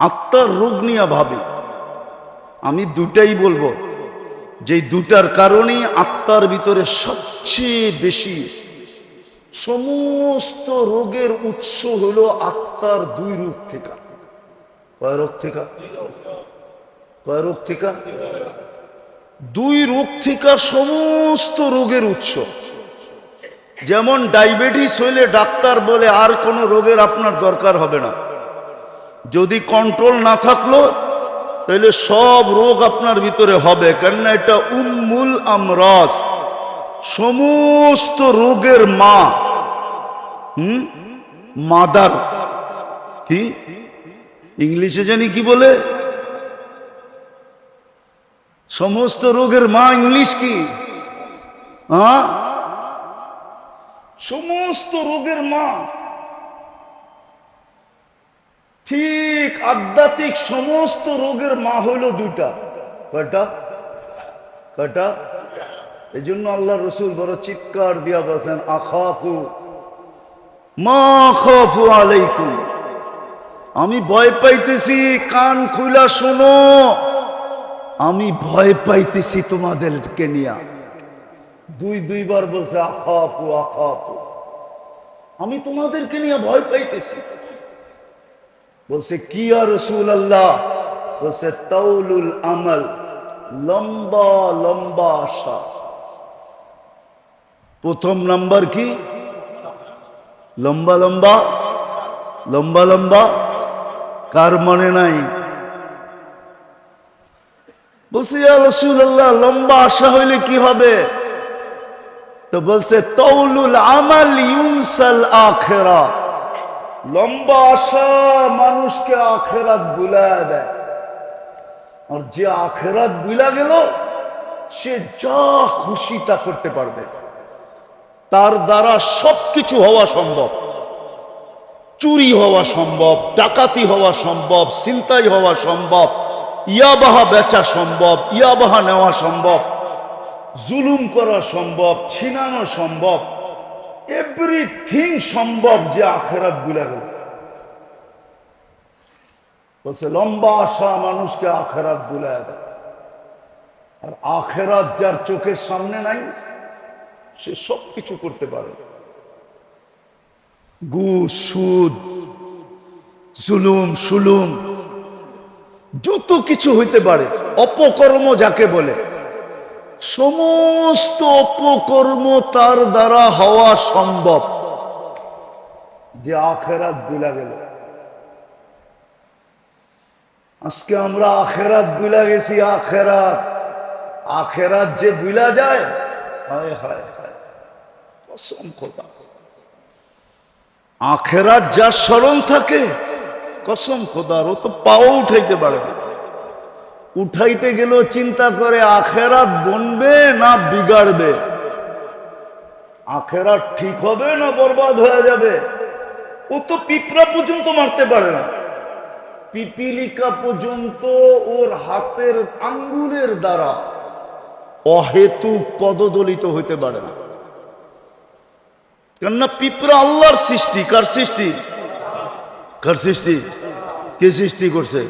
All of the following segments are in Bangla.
আত্মার রোগ নিয়ে ভাবে। আমি দুটাই বলবো, যে দুটার কারণেই আত্মার ভিতরে সবচেয়ে বেশি সমস্ত রোগের উৎস হলো আত্মার দুই রূপ থেকে। কয় রোগ থেকে? কয় রোগ থেকে? দুই রোগ থেকে সমস্ত রোগের উৎস। যেমন ডায়াবেটিস হইলে ডাক্তার বলে আর কোনো রোগের আপনার দরকার হবে না, যদি কন্ট্রোল না থাকলো তাহলে সব রোগ আপনার ভিতরে হবে, কেননা এটা উম্মুল আমরাজ, সমস্ত রোগের মা। মাদার কি ইংলিশে জানি কি বলে, সমস্ত রোগের মা ইংলিশ কি? হ্যাঁ, সমস্ত রোগের মা। ঠিক আধ্যাত্মিক সমস্ত রোগের মা হইল দুটা। কয়টা? কয়টা? এই জন্য আল্লাহ রসুল বড় চিৎকার দিয়া বলছেন, আখাফু মা খাফু আলাইকুম, আমি ভয় পাইতেছি, কান খুলা শোনো, আমি ভয় পাইতেছি তোমাদেরকে নিয়া। দুইবার বলছে আখাফু আখাফু, আমি তোমাদেরকে নিয়ে ভয় পাইতেছি। বলছে কি ইয়া রাসূলুল্লাহ? বলছে তাউলুল আমাল, লম্বা লম্বা আশা। প্রথম নাম্বার কি? লম্বা লম্বা লম্বা লম্বা। কার মনে নাই? বলছে ইয়া রাসূলুল্লাহ, লম্বা আশা হইলে কি হবে? তো বলছে তাউলুল আমাল ইউনসাল আখিরা, লম্বা আশা মানুষকে আখিরাত ভুলায় দেয়। আর যে আখিরাত ভুলা গেল, সে যা খুশি তা করতে পারবে, তার দ্বারা সবকিছু হওয়া সম্ভব। চুরি হওয়া সম্ভব, ডাকাতি হওয়া সম্ভব, ছিনতাই হওয়া সম্ভব, ইয়াবাহা বেচা সম্ভব, ইয়াবাহা নেওয়া সম্ভব, জুলুম করা সম্ভব, ছিনানো সম্ভব, এভরিথিং সম্ভব, যে আখিরাত ভুলে গেল। বলছে লম্বা আশা মানুষকে আখিরাত ভুলে দেয়। আর আখিরাত যার চোখের সামনে নাই, সে সব কিছু করতে পারে। ঘুষ, সুদ, জুলুম, সুলুম, যত কিছু হইতে পারে, অপকর্ম যাকে বলে, সমস্ত অপকর্ম তার দ্বারা হওয়া সম্ভব, যে আখিরাত ভুলা গেল। আজকে আমরা আখিরাত ভুলা গেছি। আখিরাত, আখিরাত যে ভুলা যায়, হায় হায় হায়, কসম খোদা, আখিরাত যার স্মরণ থাকে, কসম খোদার, ও তো পাও উঠাইতে পারে না। উঠাইতে গেলেও চিন্তা করে আখিরাত বনবে না বিগাড়বে, আখিরাত ঠিক হবে না বরবাদ হয়ে যাবে। ও তো পিঁপড়া পর্যন্ত মারতে পারে না, পিপিলিকা পর্যন্ত ওর হাতের আঙ্গুলের দ্বারা অহেতুক পদদলিত হইতে পারে না। কেননা পিঁপড়া আল্লাহর সৃষ্টি। কার সৃষ্টি? কার সৃষ্টি? কে সৃষ্টি করছে?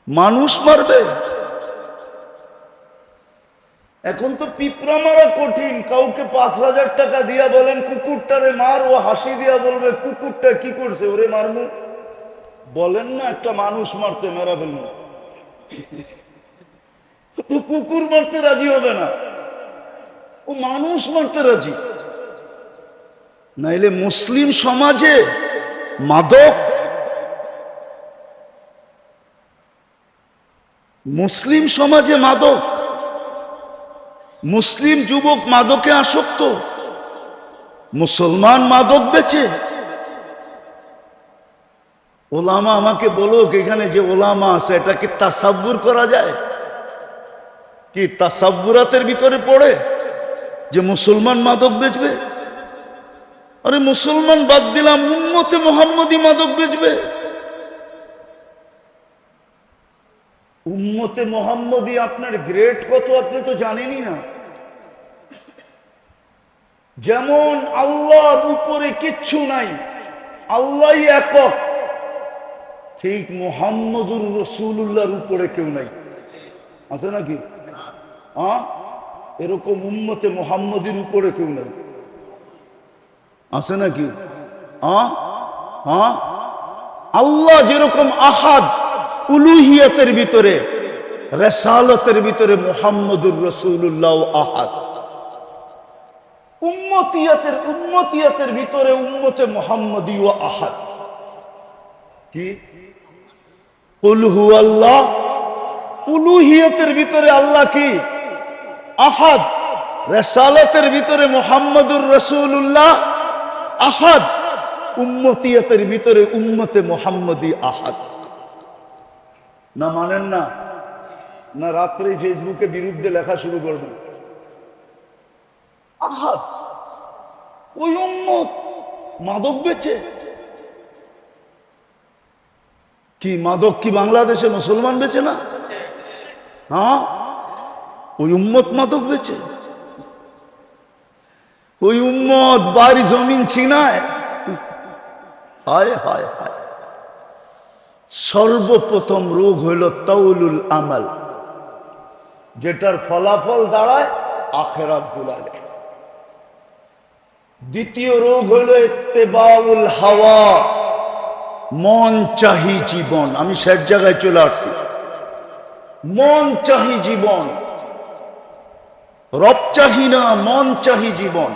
মানুষ মারবে? এখন তো পিঁপড়া মারা কঠিন। কাউকে 5,000 টাকা দিয়া বলেন কুকুরটারে মার, ও হাসি দিয়া বলবে কুকুরটা কি করছে, ওরে মারমু। বলেন না একটা মানুষ মারতে, মেরা ফেলবো। তো কুকুর মারতে রাজি হবে না, ও মানুষ মারতে রাজি। নাইলে মুসলিম সমাজে মাদক, মুসলিম সমাজে মাদক, মুসলিম যুবক মাদকে আসক্ত, মুসলমান মাদক বেচে। ওলামা আমাকে বলো, এখানে যে ওলামা আছে, এটা কি তাসাব্বুর করা যায়? কি তাসাব্বুরাতের ভিতরে পড়ে যে মুসলমান মাদক বেচবে? আরে মুসলমান বাদ দিলাম, উম্মতে মুহাম্মদী মাদক বেচবে। উম্মতে মুহাম্মদী আপনার গ্রেড কত আপনি তো জানেনই না। যেমন আল্লাহর উপরে কিচ্ছু নাই, আল্লাহই একক, ঠিক মুহাম্মদুর রাসূলুল্লাহর উপরে কেউ নাই। আছে নাকি? এরকম উম্মতে মুহাম্মদীর উপরে কেউ নাই, আছে নাকি? আল্লাহ যেরকম আহাদ উলুহিয়াতের ভিতরে, রিসালাতের ভিতরে মুহাম্মদুর রাসূলুল্লাহ আহাদ। উম্মতিয়াতের ভিতরে উম্মতে মুহাম্মদী ও আহাদ। কি কুল হুয়াল্লাহ, উলুহিয়াতের ভিতরে আল্লাহ কি আহাদ, রিসালাতের ভিতরে মুহাম্মদুর রাসূলুল্লাহ আহাদ, উম্মতিয়াতের ভিতরে উম্মতে মুহাম্মদী আহাদ। না মানেন না? না রাত্রে ফেসবুকে বিরুদ্ধে লেখা শুরু করবেন? আহাদ, ওই উম্মত মাদক বেচে। কি মাদক কি বাংলাদেশে মুসলমান বেচে না? ওই উম্মত মাদক বেচে। ওই উম্মত বাড়ি জমিন ছিনায়। হায় হায় হায়। সর্বপ্রথম রোগ হইল তাউলুল আমাল, যেটার ফলাফল দাঁড়ায় আখিরাত ভুলা যায়। দ্বিতীয় রোগ হইল ইত্তেবাউল হাওয়া, মন চাহি জীবন। আমি শেষ জায়গায় চলে আসছি। মন চাহি জীবন, রব চাহি না, মন চাহি জীবন।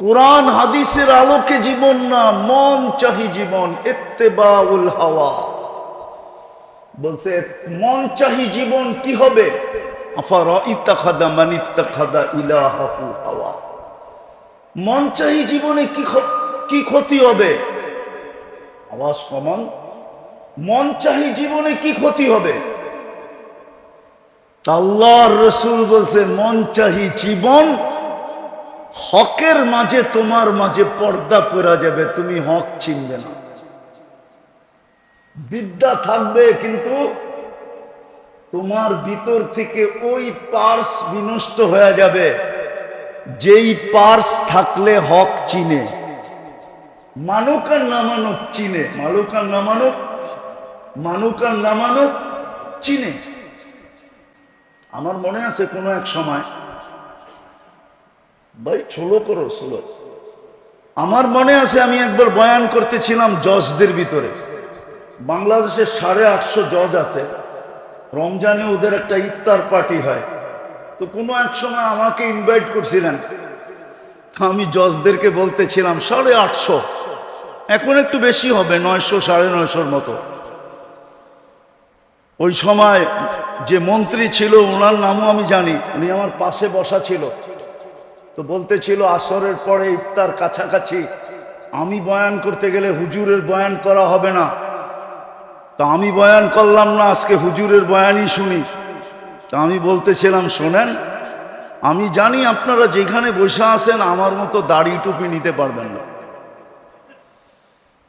কোরআন হাদিসের আলোকে জীবন না, মন চাহি জীবন। ইত্তেবাউল হাওয়া বলছে মন চাহি জীবন কি হবে? আফারাইতাখাযা মান ইত্তাখাযা ইলাহাহু হাওয়া। মন চাহি জীবনে কি ক্ষতি হবে? আওয়াজ কমান। মন চাহি জীবনে কি ক্ষতি হবে? আল্লাহর রাসূল বলছে মন চাহি জীবন, হকের মাঝে তোমার মাঝে পর্দা পড়া যাবে, তুমি হক চিনবে না। বিদ্যা থাকবে কিন্তু তোমার ভিতর থেকে ওই পার্স বিনষ্ট হয়ে যাবে, যেই পার্স থাকলে হক চিনে। মানুক আর না মানুক চিনে, মানুক আর না মানুক, মানুক আর না মানুক চিনে। আমার মনে আছে কোনো এক সময়, ভাই ছোলো করো ছোলো, আমার মনে আছে আমি একবার বয়ান করতেছিলাম জজদের ভিতরে। বাংলাদেশে 850 জজ আছে। রমজানে ওদের একটা ইফতার পার্টি হয়। তো কোনো এক সময় আমাকে ইনভাইট করছিলেন। আমি জজদেরকে বলতেছিলাম 850, এখন একটু বেশি হবে, 900 950 মতো। ওই সময় যে মন্ত্রী ছিল ওনার নামও আমি জানি, উনি আমার পাশে বসা ছিল। তো বলতেছিল আসরের পরে ইফতার কাছাকাছি আমি বয়ান করতে গেলে হুজুরের বয়ান করা হবে না। তা আমি বয়ান করলাম না, আজকে হুজুরের বয়ানই শুনি। তা আমি বলতেছিলাম শোনেন, আমি জানি আপনারা যেখানে বসে আছেন আমার মতো দাড়ি টুপি নিতে পারবেন না,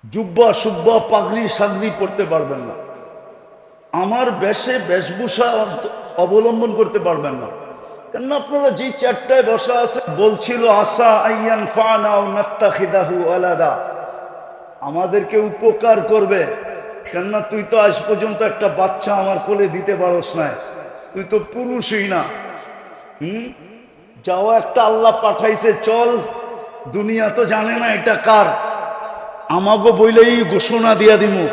জুব্বা সুব্বা পাগড়ি সাগড়ি পড়তে পারবেন না, আমার বেশভূষা অবলম্বন করতে পারবেন না। কেন আপনারা যে চারটায় বসা আছে বলছিল আসা আইয়ান ফানা ও নাত্তাখিদাহু আলাদা, আমাদেরকে উপকার করবে। কেননা তুই তো আজ পর্যন্ত একটা বাচ্চা আমার কোলে দিতে পারস না, তুই তো পুরুষই না। যাও একটা আল্লাহ পাঠাইছে, চল, দুনিয়া তো জানে না এটা কার, আমাগো বইলেই ঘোষণা দিয়া দিমু।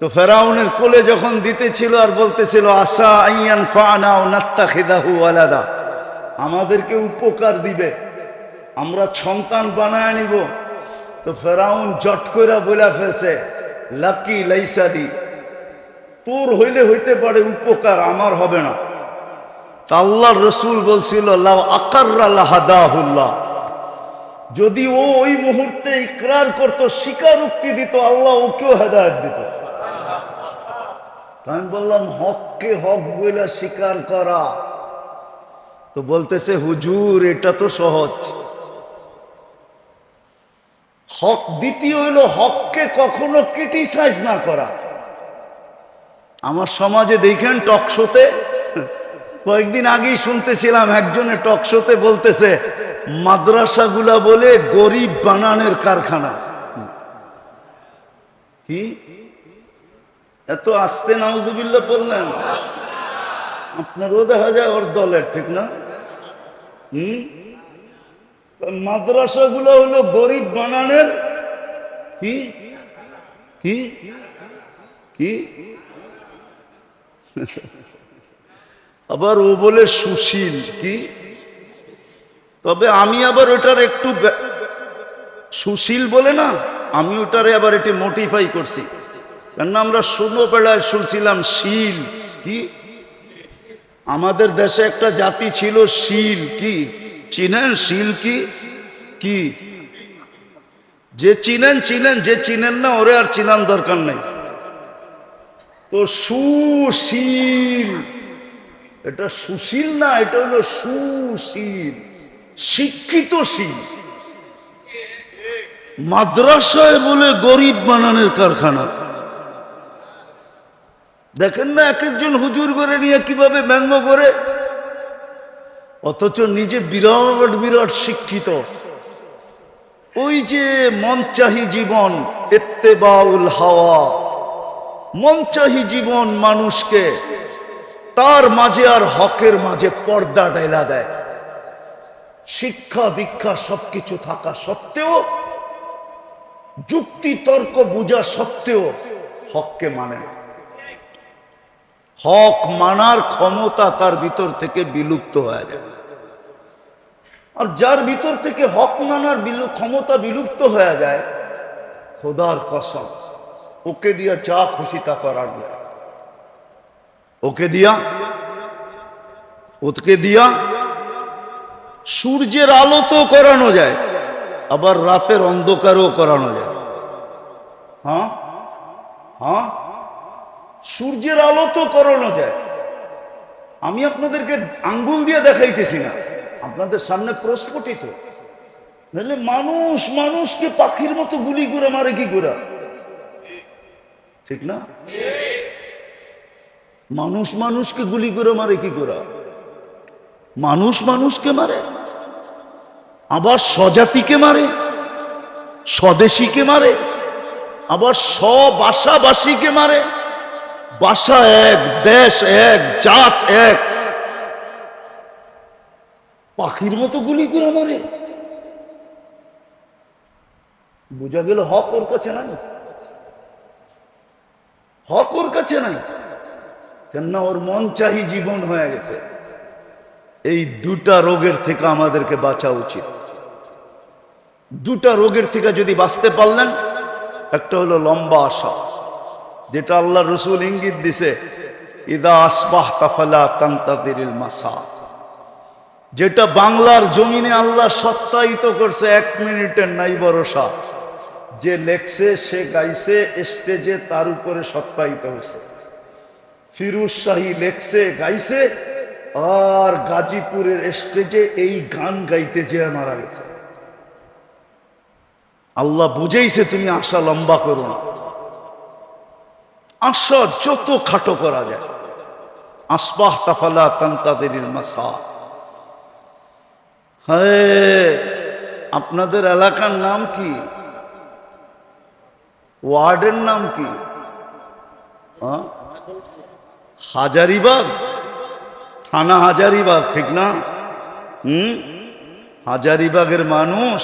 তো ফেরাউনের কোলে যখন দিতেছিল আর বলতেছিল আসা আইয়ান ফানা ও নাত্তাখিদাহু আলাদা, আমাদেরকে উপকার দিবে, আমরা সন্তান বানায় নিব। তো ফেরাউন জট কইরা বলে ফেলছে লাকি লাইসাদি, তোর হইলে হইতে পারে উপকার, আমার হবে না। তা আল্লাহর রাসূল বলছিল লাউ আকাররা লাহাদাহুল্লাহ, যদি ও ওই মুহূর্তে ইকরার করত, স্বীকারোক্তি দিত, আল্লাহ ওকেও হেদায়েত দিত। আমি বললাম হককে হক বইলা স্বীকার করা। তো বলতেছে হুজুর এটা তো সহজ। হক দ্বিতীয় হইল হককে কখনো ক্রিটিসাইজ না করা। আমার সমাজে দেখেন টকশোতে, কয়েকদিন আগেই শুনতেছিলাম একজনে টকশোতে বলতেছে মাদ্রাসাগুলা বলে গরিব বানানোর কারখানা। কি এত আস্তে নাউজুবিল্লাহ বললেন? আপনারও দেখা যায় ওর দলের, ঠিক না? মাদ্রাসাগুলো হলো গরিব বানানের কি কি কি আবার ও বলে সুশীল কি। তবে আমি আবার ওটার একটু সুশীল বলে না, আমি ওটারে আবার একটু মোটিফাই করছি, কেননা আমরা ছোটবেলায় শুনছিলাম শীল কি। আমাদের দেশে একটা জাতি ছিল শীল কি, চিনেন শীল কি? কি যে চিনেন চিনেন, যে চিনেন না ওরে আর চিনান দরকার নেই। তো সুশীল, এটা সুশীল না, এটা হলো সুশীল, শিক্ষিত শীল। মাদ্রাসায় বলে গরিব বানানোর কারখানা। দেখেন না এক একজন হুজুর করে নিয়ে কিভাবে ব্যঙ্গ করে, অথচ নিজে বিরাট বিরাট শিক্ষিত। ওই যে মনচাহি জীবন, ইত্তেবাউল হাওয়া, মনচাহি জীবন মানুষকে তার মাঝে আর হকের মাঝে পর্দা ঢেলা দেয়। শিক্ষা দীক্ষা সবকিছু থাকা সত্ত্বেও, যুক্তি তর্ক বোঝা সত্ত্বেও হককে মানে না। হক মানার ক্ষমতা তার ভিতর থেকে বিলুপ্ত হয়ে যায়। আর যার ভিতর থেকে হক মানার ক্ষমতা বিলুপ্ত হয়ে যায়, খোদার কসম ওকে দিয়া যা খুশি তা করার যায়। ওকে দিয়া সূর্যের আলো তো করানো যায়, আবার রাতের অন্ধকারও করানো যায়। হ্যাঁ হ্যাঁ, সূর্যের আলো তো করানো যায়। আমি আপনাদেরকে আঙ্গুল দিয়ে দেখাইতেছি না, আপনাদের সামনে প্রস্ফুটিত। নাহলে মানুষ মানুষকে পাখির মতো গুলি করে মারে কি করে, ঠিক না? মানুষ মানুষকে গুলি করে মারে কি করে? মানুষ মানুষকে মারে, আবার স্বজাতিকে মারে, স্বদেশীকে মারে, আবার স্বভাষাভাষীকে মারে। ভাষা এক, দেশ এক, জাত এক, পাখির মতো গুলি করে মারে। বোঝা গেল হক ওর কাছে নাই, হক ওর কাছে নাই, কেননা ওর মন চাহি জীবন হয়ে গেছে। এই দুটা রোগের থেকে আমাদেরকে বাঁচা উচিত। দুটা রোগের থেকে যদি বাঁচতে পারলেন, একটা হলো লম্বা আশা, যেটা আল্লাহ রসুল ইঙ্গিত দিছে, ইদা আসবাহতা ফালা তানতাযিরিল মাসা, যেটা বাংলার জমিনে আল্লাহ সত্যায়িত করছে, 1 মিনিটের নাই ভরসা। যে লেখছে, সে গাইছে স্টেজে, তার উপরে সত্যায়িত হয়েছে। ফিরোজ শাহী লেখছে, গাইছে, আর গাজীপুরের স্টেজে এই গান গাইতে যেয়ে মারা গেছে। আল্লাহ বুঝেইছে তুমি আশা লম্বা করো না, আশা যত খাটো করা যায়। আসবাহতা ফালা তানতাযিরিল মাসা। হ্যাঁ, আপনাদের এলাকার নাম কি? ওয়ার্ডের নাম কি? হাজারীবাগ, থানা হাজারীবাগ, ঠিক না? হাজারীবাগের মানুষ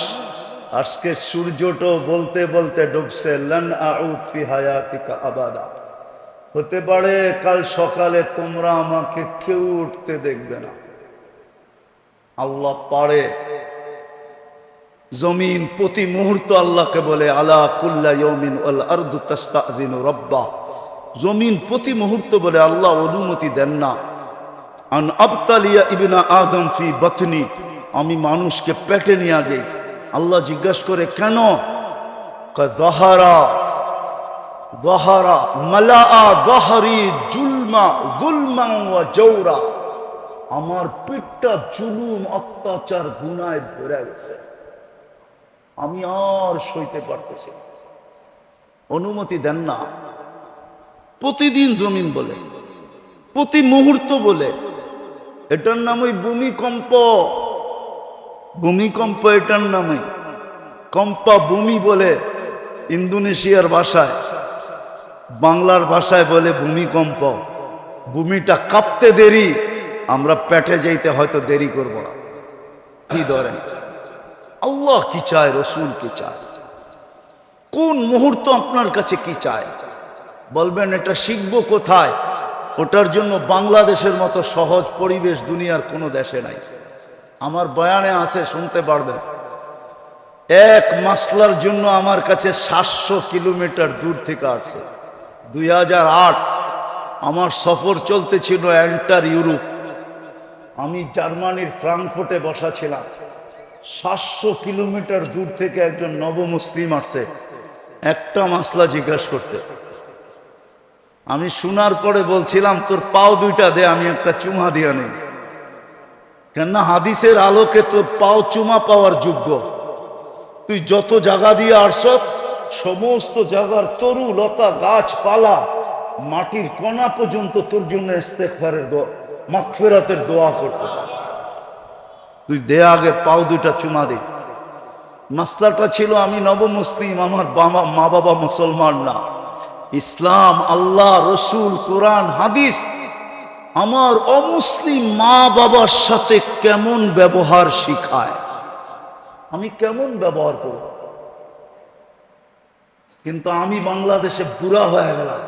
আজকে সূর্যটা বলতে বলতে ডুবছে, লান আউদ ফি হায়াতিকা আবাদা। হতে পারে কাল সকালে তোমরা আমাকে কেউ উঠতে দেখবে না। আল্লাহ পারে। জমিন প্রতি মুহূর্ত আল্লাহকে বলে, আলা কুল্লা ইয়াউমিন ওয়াল আরদু তাস্তাযিনু রাব্বা। জমিন প্রতি মুহূর্ত বলে, আল্লাহ অনুমতি দেন না। আন আবতালিয়া ইবনা আদম ফি বাতনি, আমি মানুষকে পেটে নিয়ে যাই। আল্লাহ জিজ্ঞাসা করে, কেন? যাহারা যাহারা মালাআ যাহরি জুলমা যুলমান ওয়া জাওরা, আমার পেটটা জুলুম অত্যাচার গুনায় ভরে গেছে, আমি আর সইতে পারতেছি, অনুমতি দেন না। প্রতিদিন জমিন বলে, প্রতি মুহূর্ত বলে। এটার নাম ওই ভূমিকম্প। ভূমিকম্প এটার নামে, কম্পা ভূমি বলে ইন্দোনেশিয়ার ভাষায়। বাংলার ভাষায় বলে ভূমিকম্প। ভূমিটা কাঁপতে দেরি, আমরা পেটে যাইতে হয়তো দেরি করব না। কি ধরেন আল্লাহ কি চায়, রসুল কি চায়, কোন মুহূর্ত আপনার কাছে কি চায়? বলবেন এটা শিখবো কোথায়? ওটার জন্য বাংলাদেশের মতো সহজ পরিবেশ দুনিয়ার কোনো দেশে নাই। আমার বয়ানে আছে, শুনতে পারবেন। এক মাসলার জন্য আমার কাছে 700 কিলোমিটার দূর থেকে আসছে। 2008 আমার সফর চলতেছিল এন্টার ইউরোপ। আমি জার্মানির ফ্রাঙ্কফুর্টে বসা ছিলাম। 700 কিলোমিটার দূর থেকে একজন নবমুসলিম আসছে একটা মাসলা জিজ্ঞাসা করতে। আমি শোনার পরে বলছিলাম, তোর পাও দুইটা দে, আমি একটা চুমা দিয়া নেই। কেননা হাদিসের আলোকে তোর পাও চুমা পাওয়ার যোগ্য। তুই যত জায়গা দিয়ে আসছ, সমস্ত জায়গার তরু লতা গাছপালা মাটির কণা পর্যন্ত তোর জন্য ইস্তেগফারের মাগফিরাতের দোয়া করতে পারে। তুই দে আগে পাও দুইটা চুমা দে। মাসলাটা ছিল আমি নবমুসলিম, আমার মা বাবা মুসলমান না। ইসলাম, আল্লাহ, রসুল, কোরআন, হাদিস আমার অমুসলিম মা বাবার সাথে কেমন ব্যবহার শিখায়, আমি কেমন ব্যবহার করব। কিন্তু আমি বাংলাদেশে বুড়া হয়ে গেলাম,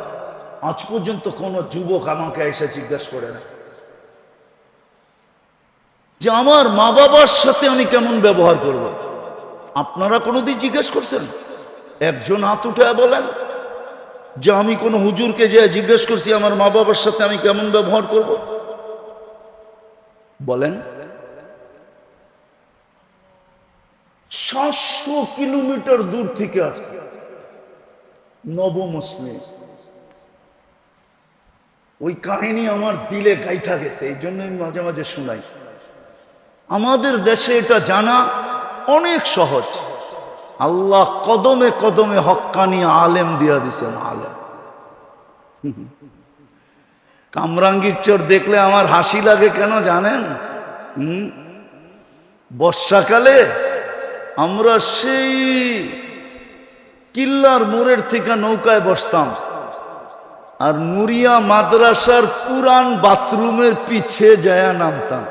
আজ পর্যন্ত কোন যুবক আমাকে এসে জিজ্ঞেস করে না যে আমার মা বাবার সাথে আমি কেমন ব্যবহার করব। আপনারা কোনোদিন জিজ্ঞেস করছেন? একজন হাত উঠে বলেন যে আমি কোন হুজুরকে যে জিজ্ঞেস করছি আমার মা বাবার সাথে আমি কেমন ব্যবহার করব? বলেন। 700 কিলোমিটার দূর থেকে আসছে নবমুসলিম। ওই কাহিনী আমার দিলে গাইথা গেছে, এই জন্য আমি মাঝে মাঝে শুনাই। আমাদের দেশে এটা জানা অনেক সহজ। আল্লাহ কদমে কদমে হক্কানি আলেম দিয়া দিছেন। আলেম কামরাঙ্গীর চোর দেখলে আমার হাসি লাগে কেন জানেন? বর্ষাকালে আমরা সেই কিল্লার মোড়ের থেকে নৌকায় বসতাম, আর নুরিয়া মাদ্রাসার পুরান বাথরুমের পিছে যায়া নামতাম।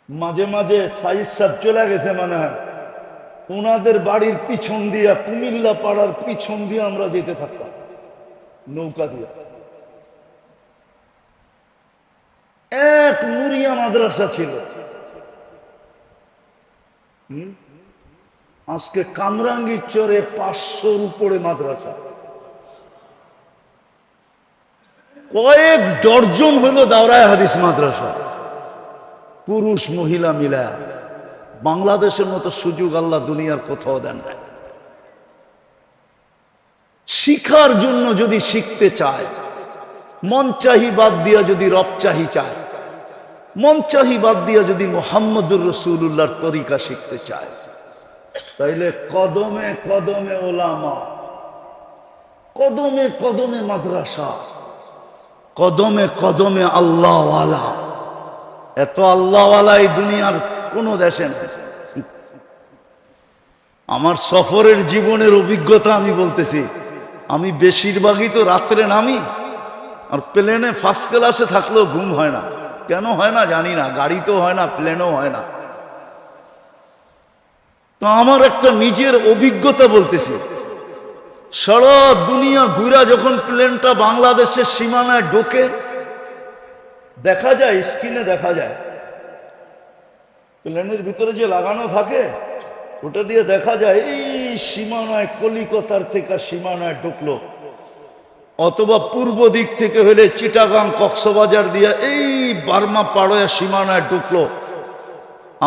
মাঝে মাঝে সাইদ সাহেব চলে গেছে মনে হয়, ওনাদের বাড়ির পিছন দিয়া, কুমিল্লা পাড়ার পিছন দিয়ে আমরা যেতে থাকতাম নৌকা দিয়া। এক নুরিয়া মাদ্রাসা ছিল। আজকে কামরাঙ্গীর চরে 500-র উপরে মাদ্রাসা। কয়েক ডর্জন হইল দাওরায়ে হাদিস মাদ্রাসা, পুরুষ মহিলা মিলা। বাংলাদেশের মতো সুযোগ আল্লাহ দুনিয়ার কোথাও দেন না। শিখার জন্য যদি শিখতে চায়, মন চাহি বাদ দিয়া যদি রব চাহি চায়, মন চাহি বাদ দিয়া যদি মুহাম্মদুর রাসূলুল্লাহর তরিকা শিখতে চায়, তাইলে কদমে কদমে ওলামা, কদমে কদমে মাদ্রাসা, কদমে কদমে আল্লাহওয়ালা। এত আল্লাহওয়ালা এই দুনিয়ার কোন দেশে নেই। আমার সফরের জীবনের অভিজ্ঞতা আমি বলতেছি। আমি বেশিরভাগই তো রাত্রে নামি, আর প্লেনে ফার্স্ট ক্লাসে থাকলেও ঘুম হয় না। কেন হয় না জানি না, গাড়িতেও হয় না, প্লেনেও হয় না। তো আমার একটা নিজের অভিজ্ঞতা বলতেছি। সারা দুনিয়া ঘুরা যখন প্লেনটা বাংলাদেশের সীমানায় ঢোকে, দেখা যায়, স্ক্রিনে দেখা যায়, প্লেনের ভিতরে যে লাগানো থাকে ওটা দিয়ে দেখা যায় এই সীমানায় কলিকাতার থেকে সীমানায় ঢুকলো, অথবা পূর্ব দিক থেকে হলে চিটাগাং কক্সবাজার দিয়ে এই বার্মা পাড়োয়া সীমানায় ঢুকলো।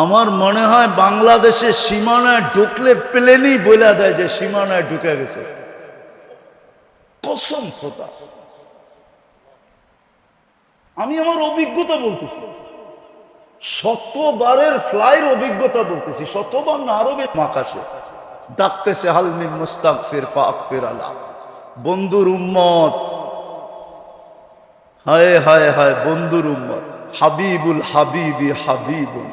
আমার মনে হয় বাংলাদেশের সীমানায় ঢুকলে প্লেনই বলে দেয় যে সীমানায় ঢুকে গেছে। কসম খোদা, আমি আমার অভিজ্ঞতা বলতেছি, শতবারের ফ্লাইয়ের অভিজ্ঞতা বলতেছি, শতবার না আরো বেশি। আকাশে ডাকতেছে হালমি মুস্তাগফির ফাগফির আলা, বন্ধুর উম্মত, হায় হায় হায় বন্ধুর উম্মত, হাবিবুল হাবিবি হাবিবুল।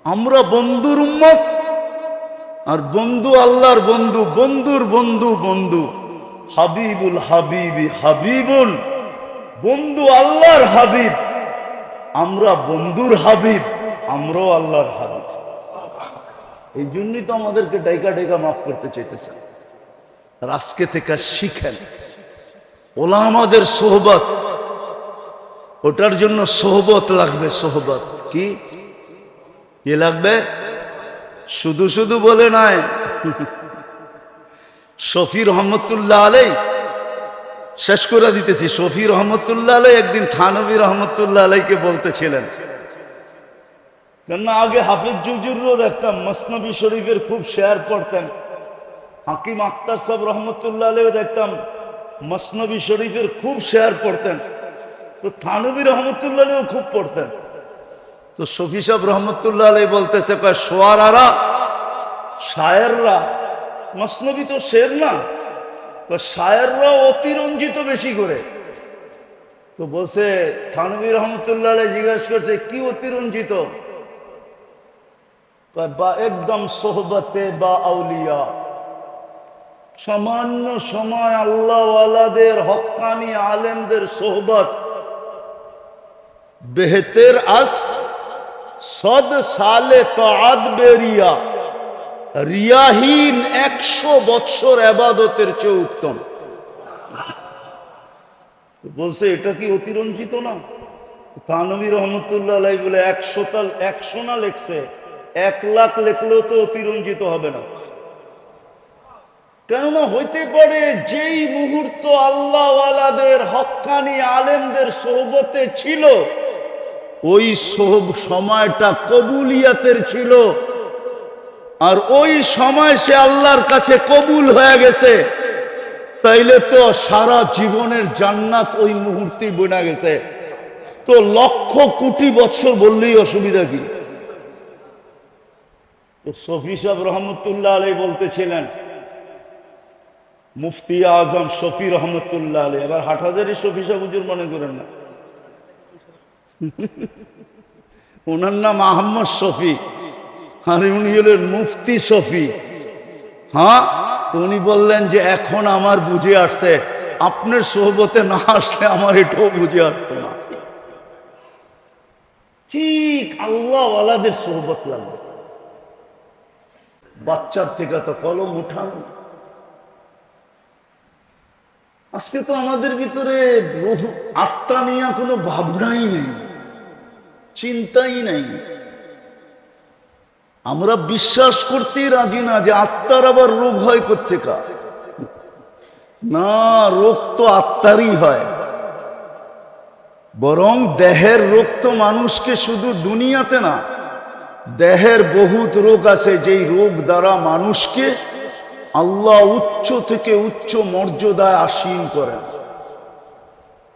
আমরা বন্ধুর উম্মত, আর বন্ধু আল্লাহর বন্ধু, বন্ধুর বন্ধু বন্ধু। হাবিবুল হাবিবি হাবিবুল, বন্ধু আল্লাহর হাবিব, আমরা বন্ধুর হাবিব, আমরাও আল্লাহর হাবিব। এই জন্যই তো আমাদেরকে ডাইকা ডাইকা মাফ করতে চাইতেছেন। আর আজকে থেকে শিখেন ওলামাদের সোহবত, ওটার জন্য সোহবত লাগবে। সোহবত কি কি লাগবে? শুধু শুধু বলে নাই। শফি রহমতুল্লাহ আলাই, শেষ করে দিতেছি। শফি রহমতুল্লাহ আলাই একদিন থানবী রহমতুল্লাহ আলাইকে বলতেছিলেন, কেননা আগে হাফিজ জুজুরও দেখতাম মসনবী শরীফের খুব শেয়ার পড়তেন। হাকিম আখতার সাহেব রহমতুল্লাহ আলাইও দেখতাম মসনবী শরীফের খুব শেয়ার পড়তেন। তো থানবী রহমতুল্লাহ আলাইও খুব পড়তেন। তো শফি সাহেব রহমতুল্লাহ আলাই বলতেছে, কয় শোয়ারারা, শায়েররা, মসনবী তো শের না, শায়েররা অতিরঞ্জিত বেশি করে। তো বলছে, থানবী রহমতুল্লাহ আলাই জিজ্ঞাসা করছে, কি অতিরঞ্জিত? বা একদম সোহবতে বা আউলিয়া, সামান্য সময় আল্লাহওয়ালাদের হক্কানি আলেমদের সোহবত, বেহতের আস সদ সালে তাআদ বেরিয়া, রিয়াহীন 100 বৎসর ইবাদতের চেয়ে উত্তম। বলছে এটা কি অতিরঞ্জিত না? থানবী রহমতুল্লাহ আলাইহি বলে 100 না লেখছে, 1 লাখ লেখলেও তো অতিরঞ্জিত হবে না। কেননা হইতে পারে যেই মুহূর্ত আল্লাহওয়ালাদের হক্কানি আলেমদের সোহবতে ছিল, ওই সময়টা কবুলিয়াতের ছিল, আর ওই সময় সে আল্লাহর কাছে কবুল হয়ে গেছে, তাইলে তো সারা জীবনের জান্নাত ওই মুহূর্তেই বনা গেছে। তো লক্ষ কোটি বছর বললেই অসুবিধা কি? তো শফি সাহেব রহমতুল্লাহ আলাইহি বলতেছিলেন, মুফতি আজম শফি রহমতুল্লাহ আলাইহি, এবার হাটহাজারী শফি সাহেব হুজুর মনে করেন না, ওনার নাম আহমদ শফি, আর উনি হলেন মুফতি শফি। হ্যাঁ, তো উনি বললেন যে এখন আমার বুঝে আসছে, আপনার সোহবতে না আসলে আমার এটাও বুঝে আসতো না। ঠিক আল্লাহওয়ালাদের সোহবত লাগবে। বাচ্চার থেকে তো কলম উঠানো। আজকে তো আমাদের ভিতরে আত্মা নিয়ে কোনো ভাবনাই নেই, চিন্তাই নেই। আমরা বিশ্বাস করতেই রাজি না যে আত্মার আবার রোগ হয় কোত্থেকা। না, রোগ তো আত্মারই হয়। বরং দেহের রোগ তো মানুষকে শুধু দুনিয়াতে না, দেহের বহুত রোগ আছে, যেই রোগ দ্বারা মানুষকে আল্লাহ উচ্চ থেকে উচ্চ মর্যাদায় আসীন করেন,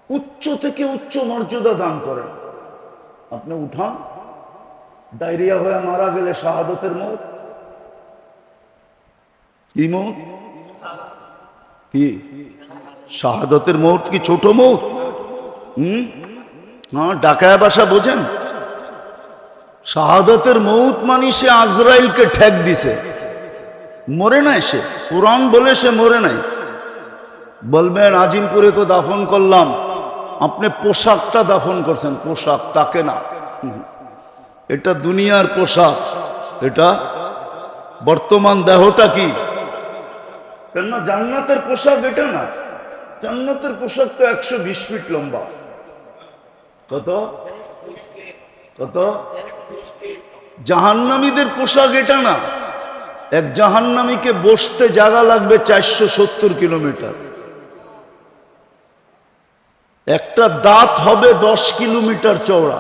উচ্চ থেকে উচ্চ মর্যাদা দান করেন। আপনি উঠান, ডায়রিয়া হয়ে মারা গেলে শাহাদতের মৌত। কি মৌত? কি শাহাদতের মৌত? কি ছোট মৌত? হ্যাঁ, ডাকায় বাসা বোঝেন? শাহাদতের মৌত মানে সে আজরাইলকে ঠেক দিছে, মরে নাই সে। কুরআন বলে সে মরে নাই। বলবেন আজিমপুরে তো দাফন করলাম, আপনি পোশাকটা দাফন করছেন, পোশাক, তাকে না। এটা দুনিয়ার পোশাক, এটা বর্তমান দেহটা কি? কেননা জান্নাতের পোশাক এটা না। জান্নাতের পোশাক তো 120 ফিট লম্বা। কত কত? জাহান্নামীদের পোশাক এটা না। এক জাহান্নামীকে বসতে জায়গা লাগবে 470 কিলোমিটার। একটা দাঁত হবে 10 কিলোমিটার চওড়া।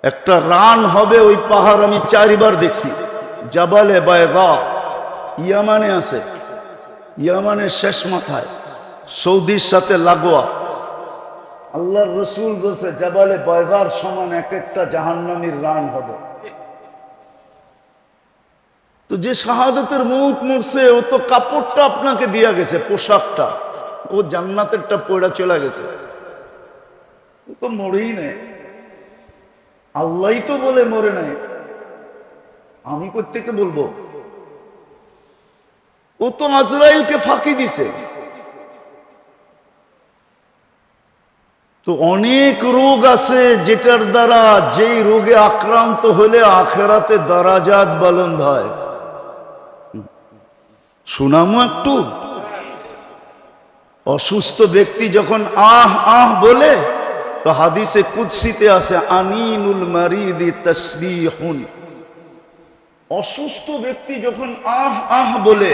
একটা রান হবে, ওই পাহাড় আমি 4 বার দেখছি, জাবালে বায়দা, ইয়ামানে আছে, ইয়ামানের শেষ মাথায়, সৌদির সাথে লাগোয়া। আল্লাহর রসুল বলছে জাবালে বায়দার সমান এক একটা জাহান্নামীর রান হবে। তো যে শাহাদাতের মৌত মরছে, ও তো কাপড়টা আপনাকে দিয়া গেছে, পোশাকটা, ও জান্নাতেরটা পয়ড়া চলে গেছে, ও তো মরেই নাই। আল্লাহই তো বলে মরে নাই, আমি কোত্থেকে বলবো? ও তো আজরাইলকে ফাঁকি দিছে। তো অনেক রোগ আছে যেটার দ্বারা, যেই রোগে আক্রান্ত হলে আখেরাতে দারাজাত বুলন্দ হয়। শুনামো একটু। অসুস্থ ব্যক্তি যখন আহ আহ বলে, তো হাদিসে কুদসিতে আছে আনিনুল মারিদি তাসবিহুন। অসুস্থ ব্যক্তি যখন আহ আহ বলে,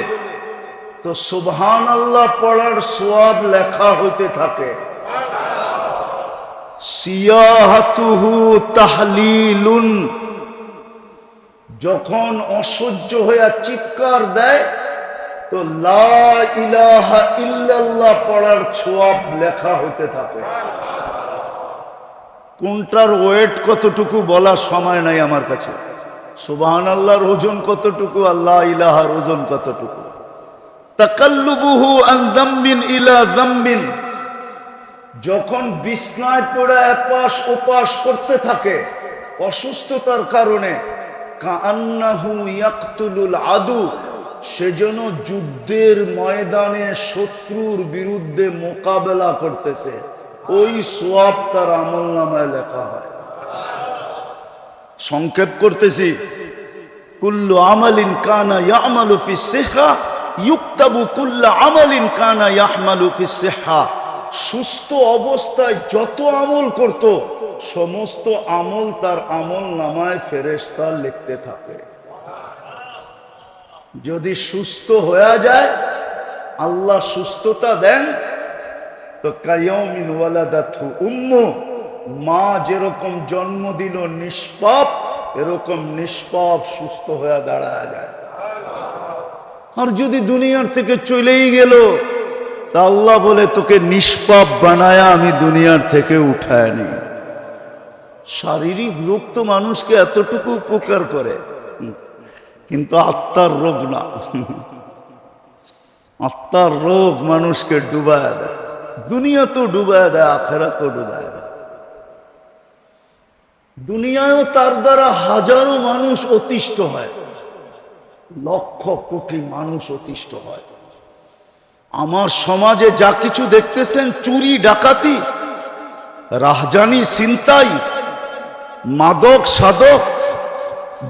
তো সুবহানাল্লাহ পড়ার সওয়াব লেখা হইতে থাকে। সিয়াহাতুহু তাহলিলুন, যখন অসহ্য হয়ে চিৎকার দেয়, তো লা ইলাহা ইল্লাল্লাহ পড়ার সওয়াব লেখা হইতে থাকে। কোনটার ওয়েট কতটুকু বলার সময় নাই আমার কাছে। সুবহানাল্লাহর ওজন কতটুকু, আল্লাহ ইলাহার ওজন কতটুকু। তাকাল্লুবুহু আন যামবিন ইলা যামবিন, যখন বিছনায় পড়ে এপাশ ওপাশ করতে থাকে অসুস্থতার কারণে, কাআন্নাহু ইয়াকতুলুল আদু, সেজন্য যুদ্ধের ময়দানে শত্রুর বিরুদ্ধে মোকাবেলা করতেছে, ওই সওয়াব তার আমলনামায় লেখা হয়। সংক্ষেপ করতেছি, কুল্লু আমালিন কানা ইয়ামালু ফিস সিহা ইউক্তাবু কুল্লু আমালিন কানা ইয়াহমালু ফিস সিহা। সুস্থ অবস্থায় যত আমল করত, সমস্ত আমল তার আমল নামায় ফেরেশতা লিখতে থাকে। যদি সুস্থ হয়ে যায়, আল্লাহ সুস্থতা দেন, তো কায়াউমিন ওয়ালাদাতহু উম্মু, মা যেরকম জন্ম দিল নিষ্পাপ, এরকম নিষ্পাপ সুস্থ হয়ে দাঁড়ায় যায়। আর যদি দুনিয়ার থেকে চলেই গেল, তা আল্লাহ বলে তোকে নিষ্পাপ বানায়া আমি দুনিয়ার থেকে উঠায় নি। শারীরিক রোগ তো মানুষকে এতটুকু উপকার করে, কিন্তু আত্মার রোগ না। আত্মার রোগ মানুষকে ডুবায় দেয়। দুনিয়া তো ডুবায় দেয়, আখেরাত তো ডুবায় দেয়। দুনিয়ায়ও তার দ্বারা হাজারো মানুষ অতিষ্ঠ হয়, লক্ষ কোটি মানুষ অতিষ্ঠ হয়। আমার সমাজে যা কিছু দেখতেছেন, চুরি ডাকাতি, রাহজানি ছিনতাই, মাদক সাধক,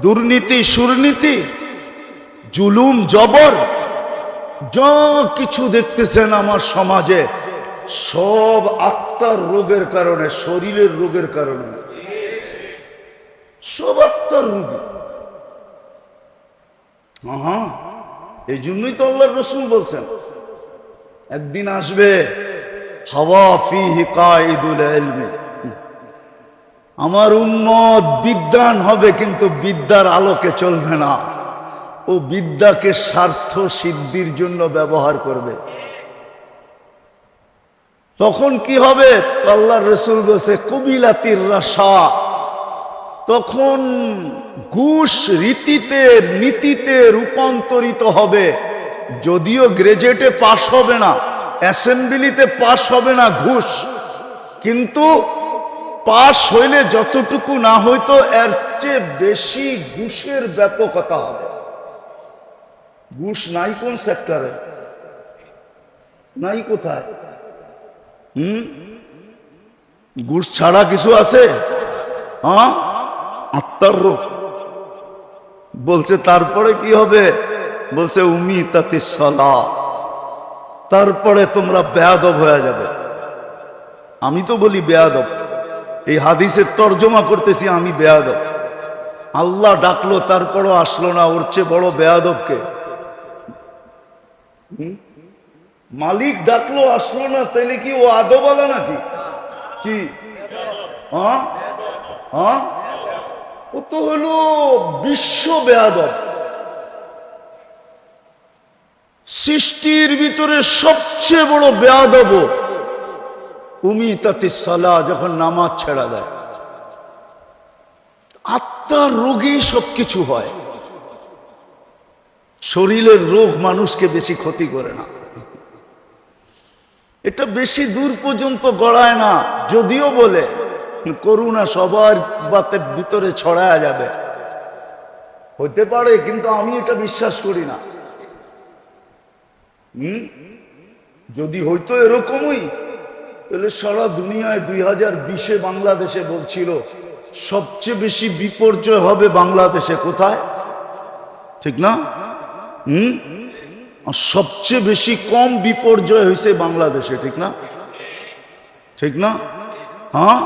দুর্নীতি সুরনীতি, জুলুম জবর, যা কিছু দেখতেছেন আমার সমাজে, সব আত্মার রোগের কারণে, শরীরের রোগের কারণে, সব আত্মার রোগ। হ্যাঁ, এই জন্যই তো আল্লাহর রাসূল বলছেন, একদিন আসবে হাওয়া ফিহি কাইদুল ইলমি, আমার উম্মত বিদ্বান হবে কিন্তু বিদ্যার আলোকে চলবে না, ও বিদ্যাকে স্বার্থ সিদ্ধির জন্য ব্যবহার করবে। তখন কি হবে? আল্লাহর রাসূল বলেছে কুবিলাতির রাশা, তখন ঘুষ রীতিতে নীতিতে রূপান্তরিত হবে। যদিও গ্রাজুয়েটে পাশ হবে না, অ্যাসেম্বলিতে পাশ হবে না ঘুষ, কিন্তু পাশ হইলে যতটুকু না হইতো এর চেয়ে বেশি ঘুষের ব্যাপকতা হবে। ঘুষ নাই কোন সেক্টরে, নাই কোথায়? ঘুষ ছাড়া কিছু আছে? হ্যাঁ, আত্মার রোগ। বলছে তারপরে কি হবে? বলছে উমিতাতিস সালাহ, তারপরে তোমরা বেয়াদব হয়ে যাবে। আমি তো বলি বেয়াদব, এই হাদিসের তর্জমা করতেছি আমি বেয়াদব। আল্লাহ ডাকলো তারপরও আসলো না, ওর চেয়ে বড় বেয়াদবকে? মালিক ডাকলো আসলো না, তাইলে কি ও আদবালা নাকি? কি হ্যাঁ, ও তো হলো বিশ্ব বেয়াদব। সৃষ্টির ভিতরে সবচেয়ে বড় বেয়াদব উমিতাতিস সালাহ, যখন নামাজ ছেড়া দেয়। আত্মার রোগেই সবকিছু হয়, শরীরের রোগ মানুষকে বেশি ক্ষতি করে না, এটা বেশি দূর পর্যন্ত গড়ায় না। যদিও বলে করুণা সবার বাতের ভিতরে ছড়ায়া যাবে, হইতে পারে, কিন্তু আমি এটা বিশ্বাস করি না। যদি হইতো এরকমই, তাহলে সারা দুনিয়ায় 2020-এ বাংলাদেশে বলছিল সবচেয়ে বেশি বিপর্যয় হবে বাংলাদেশে। কোথায়? ঠিক না? আর সবচেয়ে বেশি কম বিপর্যয় হয়েছে বাংলাদেশে। ঠিক না? ঠিক না? হ্যাঁ,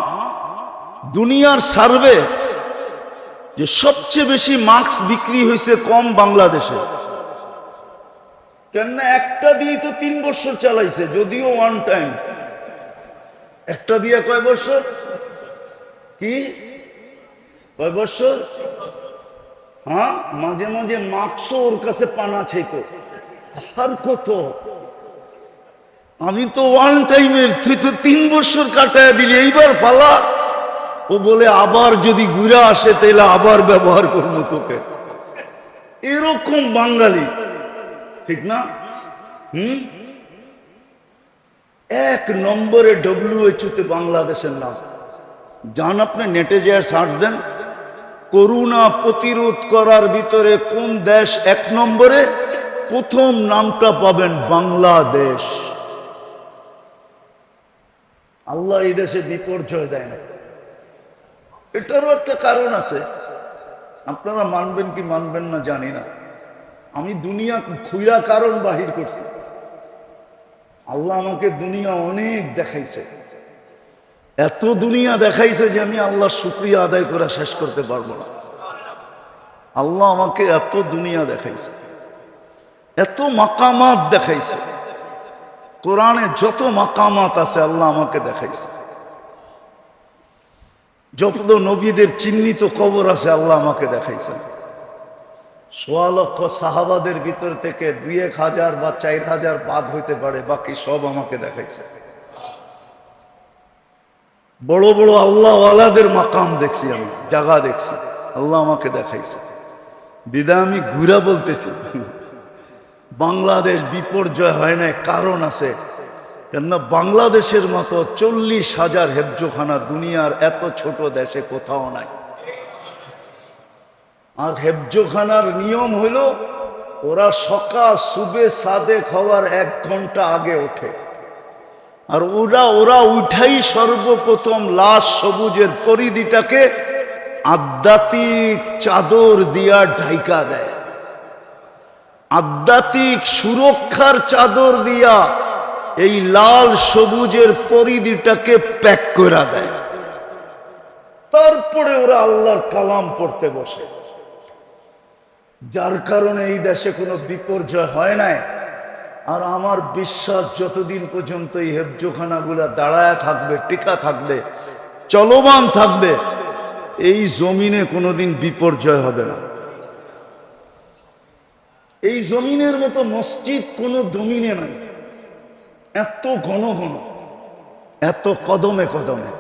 দুনিয়ার সার্ভে যে সবচেয়ে বেশি মাস্ক বিক্রি হয়েছে কম বাংলাদেশে। কেন? একটা দিয়ে তো 3 বছর চালাইছে, যদিও ওয়ান টাইম। একটা দিয়ে কয় বছর? কি কয় বছর? হ্যাঁ, মাঝে মাঝে মাস্কও ওর কাছে পানা ছেকো। আর কত? আমি তো ওয়ান টাইমের, তুই তো 3 বছর কাটায় দিলি, এইবার ফালা। ও বলে আবার যদি ঘুরে আসে তাহলে আবার ব্যবহার করবো তোকে। এরকম বাঙালি। ঠিক না? 1 নম্বরে WHO তে বাংলাদেশের নাম। যান আপনি নেটে যে সার্চ দেন, করোনা প্রতিরোধ করার ভিতরে কোন দেশ 1 নম্বরে, প্রথম নামটা পাবেন বাংলাদেশ। আল্লাহ এই দেশে বিপর্যয় দেয় না। এটারও একটা কারণ আছে, আপনারা মানবেন কি মানবেন না জানি না। আমি দুনিয়া খুইয়া কারণ বাহির করছি। আল্লাহ আমাকে দুনিয়া অনেক দেখাইছে, এত দুনিয়া দেখাইছে যে আমি আল্লাহ শুকরিয়া আদায় করে শেষ করতে পারবো না। আল্লাহ আমাকে এত দুনিয়া দেখাইছে, এত মাকামাত দেখাইছে। কোরআনে যত মাকামাত আছে আল্লাহ আমাকে দেখাইছে। যত নবীদের চিহ্নিত কবর আছে আল্লাহ আমাকে দেখাইছে। 1.25 লক্ষ সাহাবাদের ভিতর থেকে 2-1000 বা 4000 বাদ হইতে পারে, বাকি সব আমাকে দেখাইছে। বড় বড় আল্লাহওয়ালাদের মাকাম দেখছি, আমি জায়গা দেখছি, আল্লাহ আমাকে দেখাইছে। বিদায় আমি ঘুরা বলতেছি বাংলাদেশ বিপর্যয় হয় না, কারণ আছে। কেননা বাংলাদেশের মতো 40,000 হেফজোখানা দুনিয়ার এত ছোট দেশে কোথাও নাই। আর হেফজোখানার নিয়ম হইল ওরা সকাল সুবে সাদেক হওয়ার 1 ঘন্টা আগে ওঠে। আর ওরা উঠাই সর্বপ্রথম লাশ সবুজের পরিধিটাকে আধ্যাত্মিক চাদর দিয়া ঢাইকা দেয়, আধ্যাত্মিক সুরক্ষার চাদর দিয়া এই লাল সবুজের পরিধিটাকে প্যাক করে দেয়। তারপরে ওরা আল্লাহর কালাম পড়তে বসে। যার কারণে এই দেশে কোনো বিপর্যয় হয় নাই। আর আমার বিশ্বাস যতদিন পর্যন্ত এই হেফজোখানাগুলা দাঁড়ায় থাকবে, টিকা থাকবে, চলমান থাকবে, এই জমিনে কোনোদিন বিপর্যয় হবে না। এই জমিনের মতো মসজিদ কোনো জমিনে নাই, এত ঘন ঘন, এত কদমে কদমে।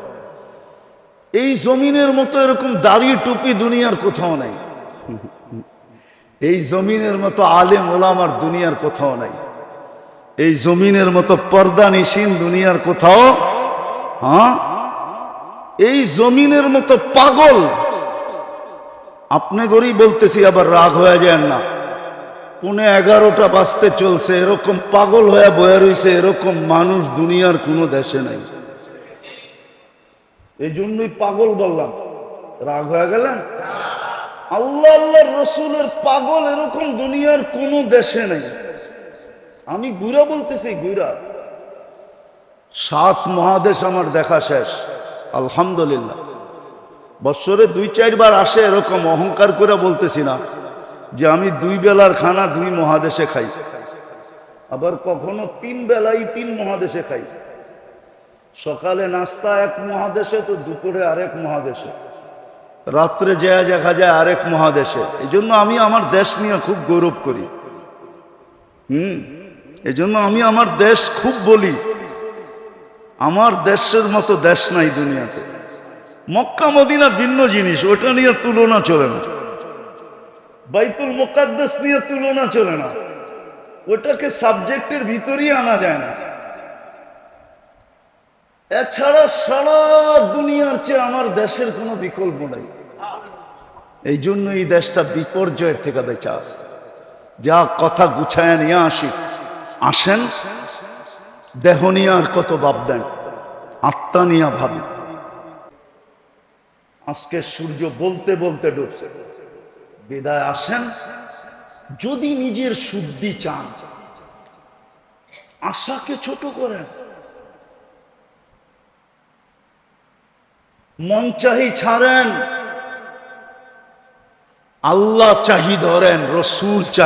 এই জমিনের মতো এরকম দাড়ি টুপি দুনিয়ার কোথাও নাই। এই জমিনের মতো আলেম ওলামার দুনিয়ার কোথাও নাই। এই জমিনের মতো পর্দা নিশিন দুনিয়ার কোথাও। হ্যাঁ, এই জমিনের মতো পাগল, আপনি গরিব বলতেছি আবার রাগ হয়ে যায় না, 11:15 বাজতে চলছে, এরকম পাগল হয়ে বয়ে রয়েছে এরকম মানুষ দুনিয়ার কোনো দেশে নাই। এই জন্যই পাগল বললাম। রাগ হয়ে গেলেন? আল্লাহ আল্লাহর রসুলের পাগল এরকম দুনিয়ার কোনো দেশে নেই। আমি গুড়া বলতেছি, গুড়া। 7 মহাদেশ আমার দেখা শেষ, আলহামদুলিল্লাহ। বছরে 2-4 বার আসে, এরকম অহংকার করে বলতেছি না যে আমি 2 বেলার খানা 2 মহাদেশে খাই। আবার কখনো 3 বেলাই 3 মহাদেশে খাই। সকালে নাস্তা 1 মহাদেশে, তো দুপুরে আরেক মহাদেশে, রাত্রে যায় দেখা যায় আরেক মহাদেশে। এই জন্য আমি আমার দেশ নিয়ে খুব গৌরব করি। এই জন্য আমি আমার দেশ খুব বলি। আমার দেশের মতো দেশ নাই দুনিয়াতে। মক্কা মদিনা ভিন্ন জিনিস, ওটা নিয়ে তুলনা চলে না। বাইতুল মুকাদ্দাস নিয়ে তুলনা চলে না, ওটাকে সাবজেক্টের ভিতরেই আনা যায় না। এছাড়া সারা দুনিয়ার চেয়ে আমার দেশের কোনো বিকল্প নাই। এই জন্য এই দেশটা বিপর্যয়ের থেকে বেঁচে আছে। যা কথা গুছায় নিয়ে আসি, আসেন, দেহ নিয়ে আর কত ভাববেন, আত্মা নিয়ে ভাবি। আজকে সূর্য বলতে বলতে ডুবছে, বিদায় আসেন। যদি নিজের শুদ্ধি চান, আশাকে ছোট করেন, মন চাহি ছাড়েন, আল্লাহ চাহি ধরেন, রসুল চাহি